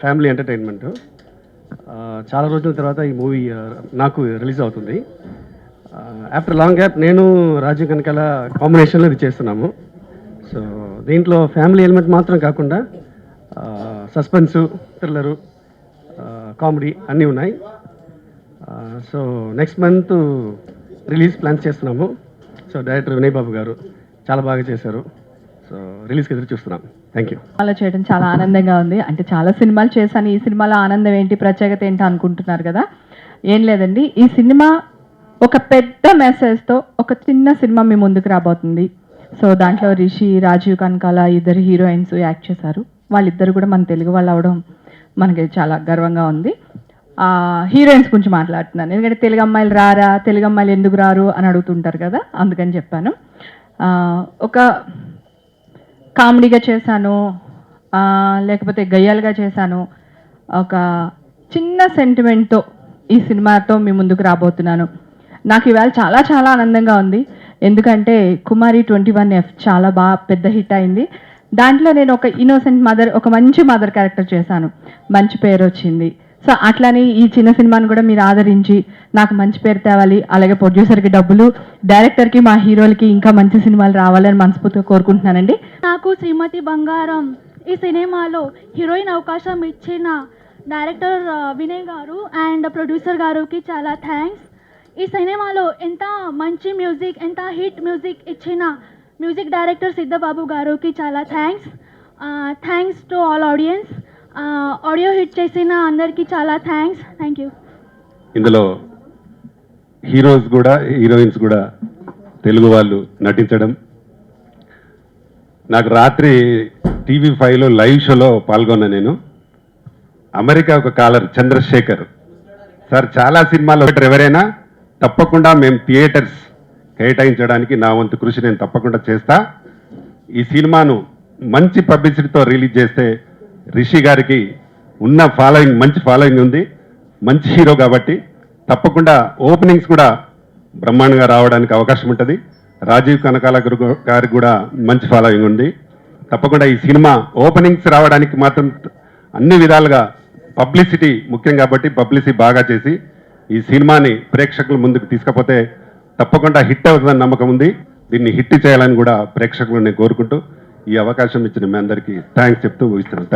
Family entertainment. చాలా రోజుల తర్వాత ఈ మూవీ నాకు రిలీజ్ అవుతుంది. ఆఫ్టర్ లాంగ్ గ్యాప్ నేను రాజీవ్ కనకాల కాంబినేషన్లో ఇది చేస్తున్నాము. సో దీంట్లో ఫ్యామిలీ ఎలిమెంట్ మాత్రం కాకుండా సస్పెన్సు, థ్రిల్లరు, కామెడీ అన్నీ ఉన్నాయి. So next month release plans చేస్తున్నాము. సో డైరెక్టర్ వినయ్ బాబు గారు చాలా బాగా చేశారు. సో రిలీజ్కి ఎదురు చూస్తున్నాం. Thank you. అలా చేయడం చాలా ఆనందంగా ఉంది. అంటే చాలా సినిమాలు చేశాను, ఈ సినిమాలో ఆనందం ఏంటి, ప్రత్యేకత ఏంటి అనుకుంటున్నారు కదా. ఏం లేదండి, ఈ సినిమా ఒక పెద్ద మెసేజ్తో ఒక చిన్న సినిమా మీ ముందుకు రాబోతుంది. సో దాంట్లో రిషి, రాజీవ్ కనకాల ఇద్దరు హీరోయిన్స్ యాక్ట్ చేశారు. వాళ్ళిద్దరు కూడా మన తెలుగు వాళ్ళు అవడం మనకి చాలా గర్వంగా ఉంది. హీరోయిన్స్ గురించి మాట్లాడుతున్నాను, ఎందుకంటే తెలుగు అమ్మాయిలు రారా, తెలుగు అమ్మాయిలు ఎందుకు రారు అని అడుగుతుంటారు కదా, అందుకని చెప్పాను. ఒక కామెడీగా చేశాను, లేకపోతే గయ్యాలుగా చేశాను, ఒక చిన్న సెంటిమెంట్తో ఈ సినిమాతో మీ ముందుకు రాబోతున్నాను. నాకు ఇవాళ చాలా చాలా ఆనందంగా ఉంది, ఎందుకంటే కుమారి 21F చాలా బాగా పెద్ద హిట్ అయింది. దాంట్లో నేను ఒక ఇన్నోసెంట్ మదర్, ఒక మంచి మదర్ క్యారెక్టర్ చేశాను, మంచి పేరు వచ్చింది. సో అట్లని ఈ చిన్న సినిమాను కూడా మీరు ఆదరించి నాకు మంచి పేరు తేవాలి, అలాగే ప్రొడ్యూసర్కి డబ్బులు, డైరెక్టర్కి, మా హీరోలకి ఇంకా మంచి సినిమాలు రావాలని మనస్ఫూర్తిగా కోరుకుంటున్నానండి. నాకు శ్రీమతి బంగారం ఈ సినిమాలో హీరోయిన్ అవకాశం ఇచ్చిన డైరెక్టర్ వినయ్ గారు అండ్ ప్రొడ్యూసర్ గారికి చాలా థ్యాంక్స్. ఈ సినిమాలో ఎంత మంచి మ్యూజిక్, ఎంత హిట్ మ్యూజిక్ ఇచ్చిన మ్యూజిక్ డైరెక్టర్ సిద్ధబాబు గారికి చాలా thanks. Thanks to all audience. Audio hit చేసిన అందరికీ చాలా థ్యాంక్స్. Thank you. ఇందులో హీరోస్ కూడా హీరోయిన్స్ కూడా తెలుగు వాళ్ళు నటించడం, నాకు రాత్రి TV5లో లైవ్ షోలో పాల్గొన్నా. నేను అమెరికా ఒక కాలర్ చంద్రశేఖర్ సార్, చాలా సినిమాలు ఎవరైనా తప్పకుండా మేము థియేటర్స్ కేటాయించడానికి నా వంతు కృషి నేను తప్పకుండా చేస్తా. ఈ సినిమాను మంచి పబ్లిసిటీతో రిలీజ్ చేస్తే రిషి గారికి ఉన్న ఫాలోయింగ్, మంచి ఫాలోయింగ్ ఉంది, మంచి హీరో కాబట్టి తప్పకుండా ఓపెనింగ్స్ కూడా బ్రహ్మాండంగా రావడానికి అవకాశం ఉంటుంది. రాజీవ్ కనకాల గారికి కూడా మంచి ఫాలోయింగ్ ఉంది. తప్పకుండా ఈ సినిమా ఓపెనింగ్స్ రావడానికి మాత్రం అన్ని విధాలుగా పబ్లిసిటీ ముఖ్యం కాబట్టి పబ్లిసిటీ బాగా చేసి ఈ సినిమాని ప్రేక్షకుల ముందుకు తీసుకపోతే తప్పకుండా హిట్ అవుతుందని నమ్మకం ఉంది. దీన్ని హిట్ చేయాలని కూడా ప్రేక్షకులను కోరుకుంటూ ఈ అవకాశం ఇచ్చిన మీ అందరికీ థ్యాంక్స్ చెప్తూ ముగిస్తున్నాను.